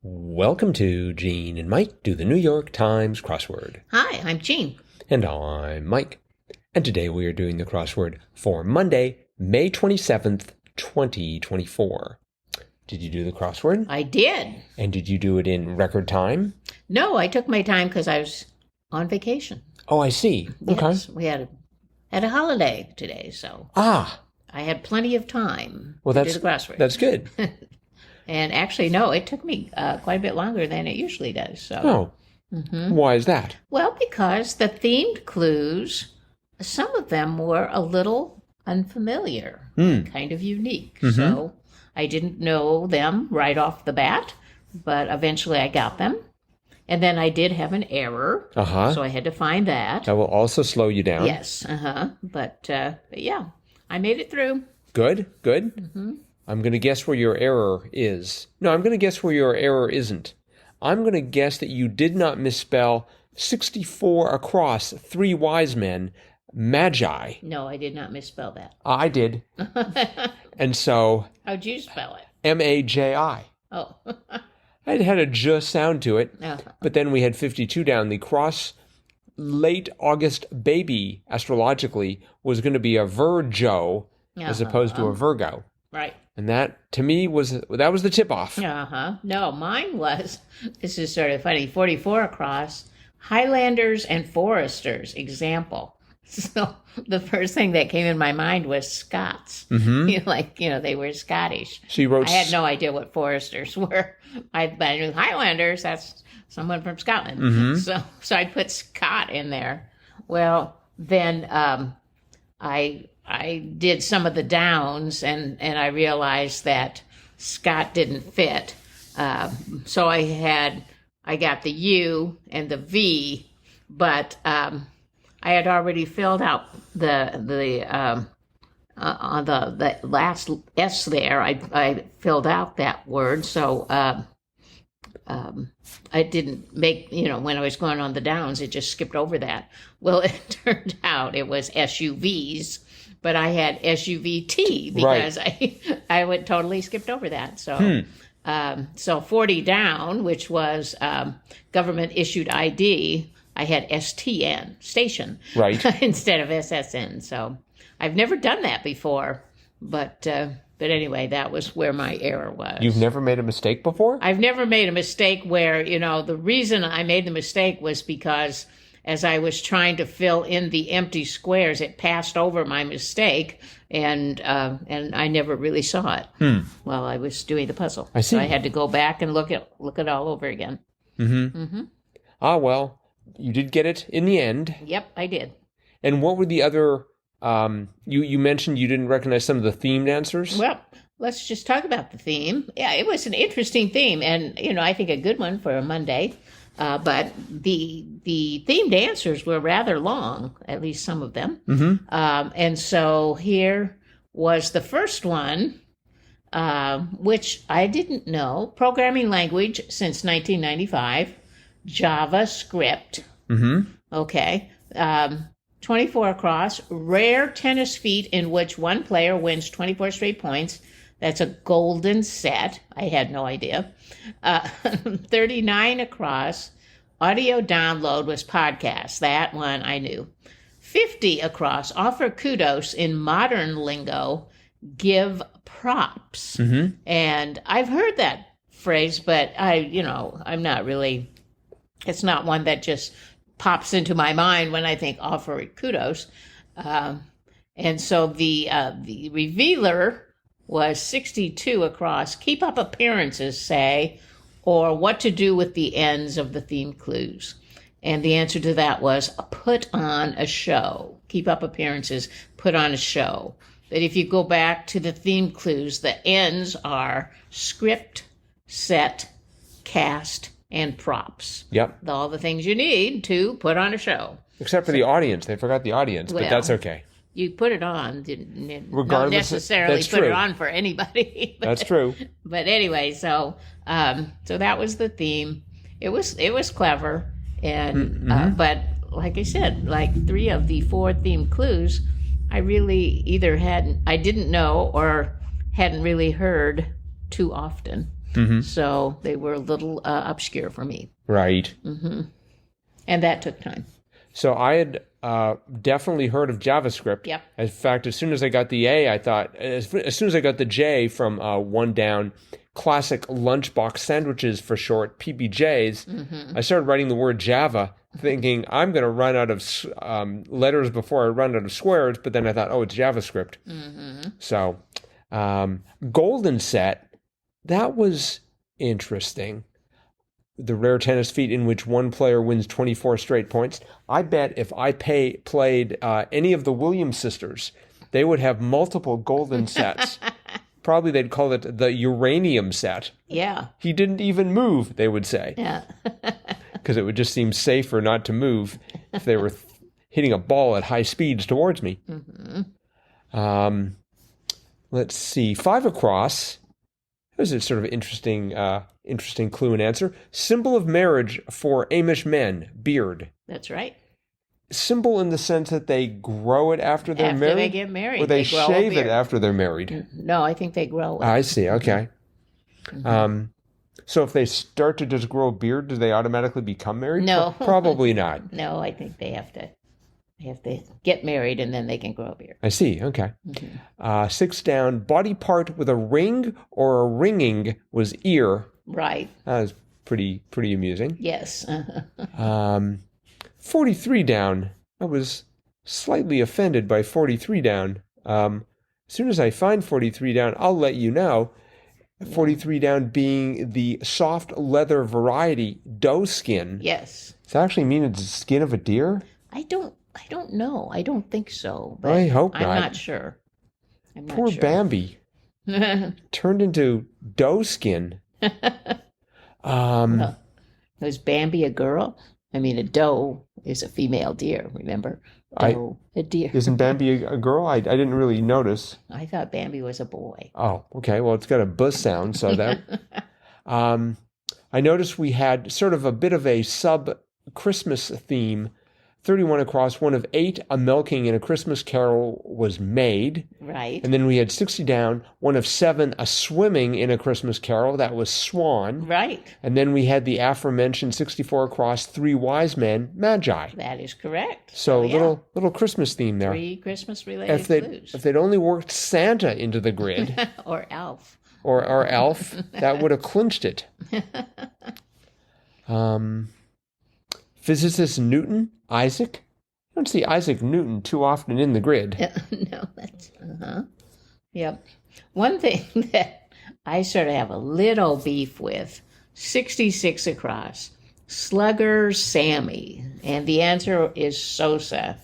Welcome to Gene and Mike do the New York Times crossword. Hi, I'm Jean. And I'm Mike. And today we are doing the crossword for Monday, May 27th, 2024. Did you do the crossword? I did. And did you do it in record time? No, I took my time because I was on vacation. Oh, I see. Yes, Okay. we had a holiday today, so I had plenty of time well, to do the crossword. That's good. And actually, no, it took me quite a bit longer than it usually does. So. Oh, Why is that? Well, because the themed clues, some of them were a little unfamiliar, kind of unique. So I didn't know them right off the bat, but eventually I got them. And then I did have an error, so I had to find that. That will also slow you down. Yes, but yeah, I made it through. Good. I'm going to guess where your error is. No, I'm going to guess where your error isn't. I'm going to guess that you did not misspell 64 across, 3 wise men, magi. No, I did not misspell that. I did. And so... How'd you spell it? M-A-J-I. Oh. It had a j sound to it, but then we had 52 down. The cross late August baby, astrologically, was going to be a Virgo as opposed to a Virgo. Right. And that, to me, was the tip-off. No, mine was, this is sort of funny, 44 across, Highlanders and Foresters, example. So the first thing that came in my mind was Scots. They were Scottish. She wrote... I had no idea what Foresters were. I knew Highlanders, that's someone from Scotland. So I put Scot in there. Well, then I did some of the downs, and I realized that Scott didn't fit. So I got the U and the V, but I had already filled out the on the last S there. I filled out that word, so I didn't make, when I was going on the downs, it just skipped over that. Well, it turned out it was SUVs. But I had SUVT because I would totally skipped over that. So so 40 down, which was government issued ID, I had STN, station, instead of SSN. So I've never done that before, but anyway, that was where my error was. You've never made a mistake before? I've never made a mistake where, the reason I made the mistake was because as I was trying to fill in the empty squares, it passed over my mistake, and I never really saw it while I was doing the puzzle. I see. So I had to go back and look it all over again. Ah, well, you did get it in the end. Yep, I did. And what were the other... you mentioned you didn't recognize some of the themed answers? Well, let's just talk about the theme. Yeah, it was an interesting theme, and, I think a good one for a Monday. But the themed answers were rather long, at least some of them. And so here was the first one, which I didn't know. Programming language since 1995, JavaScript. Okay. 24 across, rare tennis feat in which one player wins 24 straight points. That's a golden set. I had no idea. 39 across, audio download was podcast. That one I knew. 50 across, offer kudos in modern lingo, give props. And I've heard that phrase, but I'm not really, it's not one that just pops into my mind when I think offer kudos. And so the revealer was 62 across, keep up appearances, say, or what to do with the ends of the themed clues. And the answer to that was put on a show. Keep up appearances, put on a show. But if you go back to the themed clues, the ends are script, set, cast, and props. Yep. All the things you need to put on a show. Except for the audience. They forgot the audience, but that's okay. You put it on, Regardless, not necessarily put true. it on for anybody. That's true. But anyway, so that was the theme. It was clever, and but like I said, like 3 of the 4 themed clues, I really either I didn't know or hadn't really heard too often. So they were a little obscure for me. Right. And that took time. So I had definitely heard of JavaScript. Yep. In fact, as soon as I got the A, I thought, as soon as I got the J from one down, classic lunchbox sandwiches for short, PBJs, I started writing the word Java, thinking I'm going to run out of letters before I run out of squares, but then I thought, oh, it's JavaScript. So GOLDENSET, that was interesting. The rare tennis feat in which one player wins 24 straight points. I bet if I played any of the Williams sisters, they would have multiple golden sets. Probably they'd call it the uranium set. Yeah. He didn't even move, they would say. Yeah. Because it would just seem safer not to move if they were hitting a ball at high speeds towards me. Let's see. 5 across. This is sort of interesting clue and answer. Symbol of marriage for Amish men, beard. That's right. Symbol in the sense that they grow it after they're married? After they get married. Or they grow a shave it beard. after they're married? No, I think they grow it. I see, okay. So if they start to just grow a beard, do they automatically become married? No. Probably not. No, I think they have to get married and then they can grow a beard. I see, okay. 6 down, body part with a ring or a ringing was ear. Right. That was pretty amusing. Yes. 43 down. I was slightly offended by 43 down. As soon as I find 43 down, I'll let you know. 43 down being the soft leather variety doe skin. Yes. Does that actually mean it's the skin of a deer? I don't know. I don't think so. But I hope I'm not. not sure. Poor Bambi. Turned into doe skin. Was Bambi a girl? I mean, a doe is a female deer, remember? Doe, a deer. Isn't Bambi a girl? I didn't really notice. I thought Bambi was a boy. Oh, okay. Well, it's got a buzz sound, so that... I noticed we had sort of a bit of a sub-Christmas theme. 31 across, 1 of 8, a milking in a Christmas carol was made. Right. And then we had 60 down, 1 of 7, a swimming in a Christmas carol. That was Swan. Right. And then we had the aforementioned 64 across, 3 wise men, Magi. That is correct. So little Christmas theme there. 3 Christmas-related clues. If they'd only worked Santa into the grid. Or Elf. Or Elf, that would have clinched it. Physicist Newton, Isaac. You don't see Isaac Newton too often in the grid. No, that's, Yep. One thing that I sort of have a little beef with, 66 across, Slugger Sammy. And the answer is Sosa.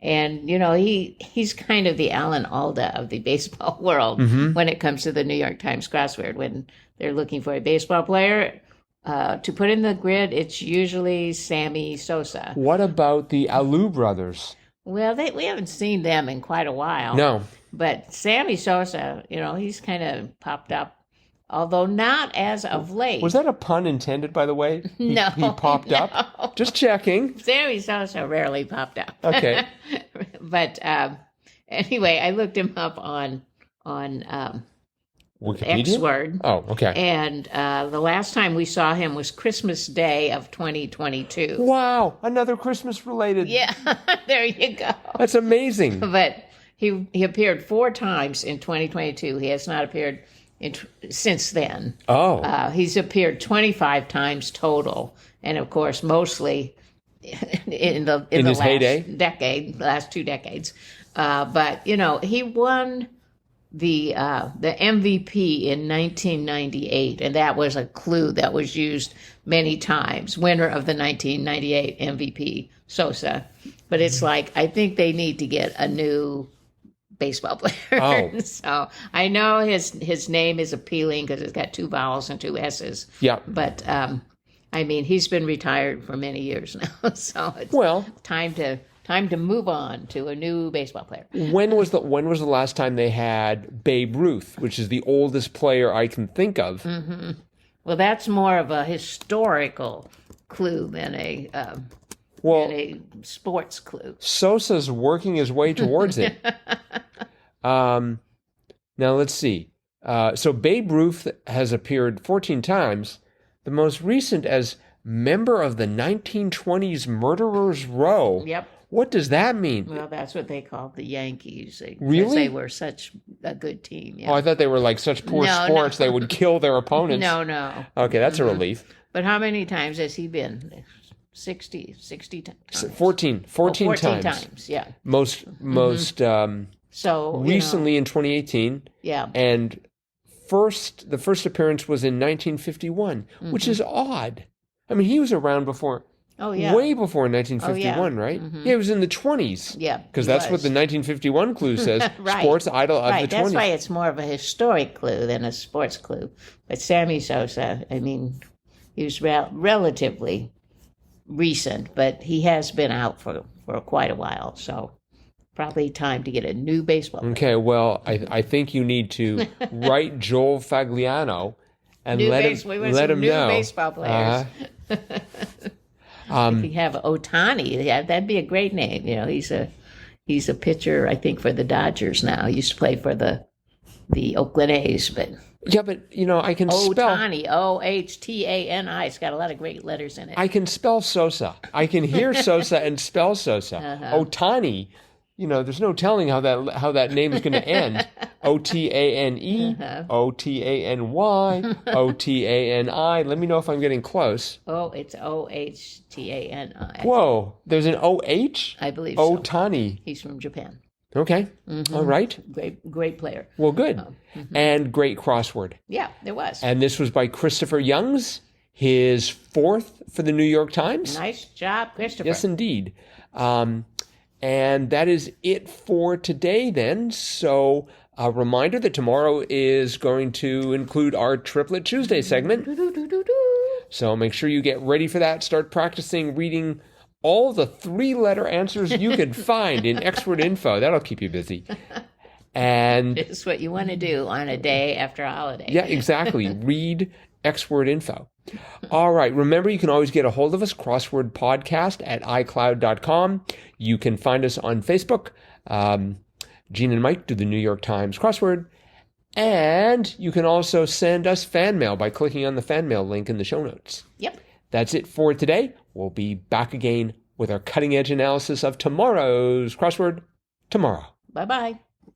And, he's kind of the Alan Alda of the baseball world when it comes to the New York Times crossword. When they're looking for a baseball player to put in the grid, it's usually Sammy Sosa. What about the Alou brothers? Well, we haven't seen them in quite a while. No. But Sammy Sosa, he's kind of popped up, although not as of late. Was that a pun intended, by the way? No. He popped up? Just checking. Sammy Sosa rarely popped up. Okay. But anyway, I looked him up on Wikipedia? Xword. Oh, okay. And the last time we saw him was Christmas Day of 2022. Wow, another Christmas-related. Yeah, there you go. That's amazing. But he appeared 4 times in 2022. He has not appeared since then. Oh. He's appeared 25 times total, and of course, mostly in the his last heyday? last 2 decades. But he won the MVP in 1998, and that was a clue that was used many times. Winner of the 1998 MVP, Sosa. But it's like, I think they need to get a new baseball player. Oh. So I know his name is appealing because it's got 2 vowels and 2 S's. Yeah. But he's been retired for many years now, so it's time to move on to a new baseball player. When was the last time they had Babe Ruth, which is the oldest player I can think of? Mm-hmm. Well, that's more of a historical clue than a sports clue. Sosa's working his way towards it. Now let's see. So Babe Ruth has appeared 14 times, the most recent as member of the 1920s Murderers Row. Yep. What does that mean? Well, that's what they called the Yankees. Really? Because they were such a good team. Yeah. Oh, I thought they were like such poor sports they would kill their opponents. No. Okay, that's a relief. But how many times has he been? 60 times. 14 times, yeah. Most So recently in 2018. Yeah. And the first appearance was in 1951, which is odd. I mean, he was around before. Oh, yeah. Way before 1951, right? Yeah, it was in the 20s. Yeah. Because that's what the 1951 clue says. Right. Sports idol of the 20s. That's why it's more of a historic clue than a sports clue. But Sammy Sosa, I mean, he was relatively recent, but he has been out for quite a while. So probably time to get a new baseball player. Okay, well, I think you need to write Joel Fagliano and let him know. Baseball players. If you have Ohtani, that'd be a great name. You know, he's a pitcher, I think, for the Dodgers now. He used to play for the Oakland A's, but yeah, but I can spell Ohtani, Ohtani. It's got a lot of great letters in it. I can spell Sosa. I can hear Sosa and spell Sosa. Ohtani. There's no telling how that name is going to end. Otane, Otany, Otani. Let me know if I'm getting close. Oh, it's Ohtani. Whoa, there's an OH? I believe so. Ohtani. He's from Japan. Okay. All right. Great player. Well, good. And great crossword. Yeah, there was. And this was by Christopher Youngs, his 4th for the New York Times. Nice job, Christopher. Yes, indeed. And that is it for today then. So a reminder that tomorrow is going to include our Triplet Tuesday segment. So make sure you get ready for that. Start practicing reading all the 3-letter answers you can find in X-Word Info. That'll keep you busy. And it's what you want to do on a day after a holiday. Yeah, exactly. Read X-Word Info. All right. Remember, you can always get a hold of us, crosswordpodcast at iCloud.com. You can find us on Facebook. Gene and Mike do the New York Times crossword. And you can also send us fan mail by clicking on the fan mail link in the show notes. Yep. That's it for today. We'll be back again with our cutting edge analysis of tomorrow's crossword tomorrow. Bye-bye.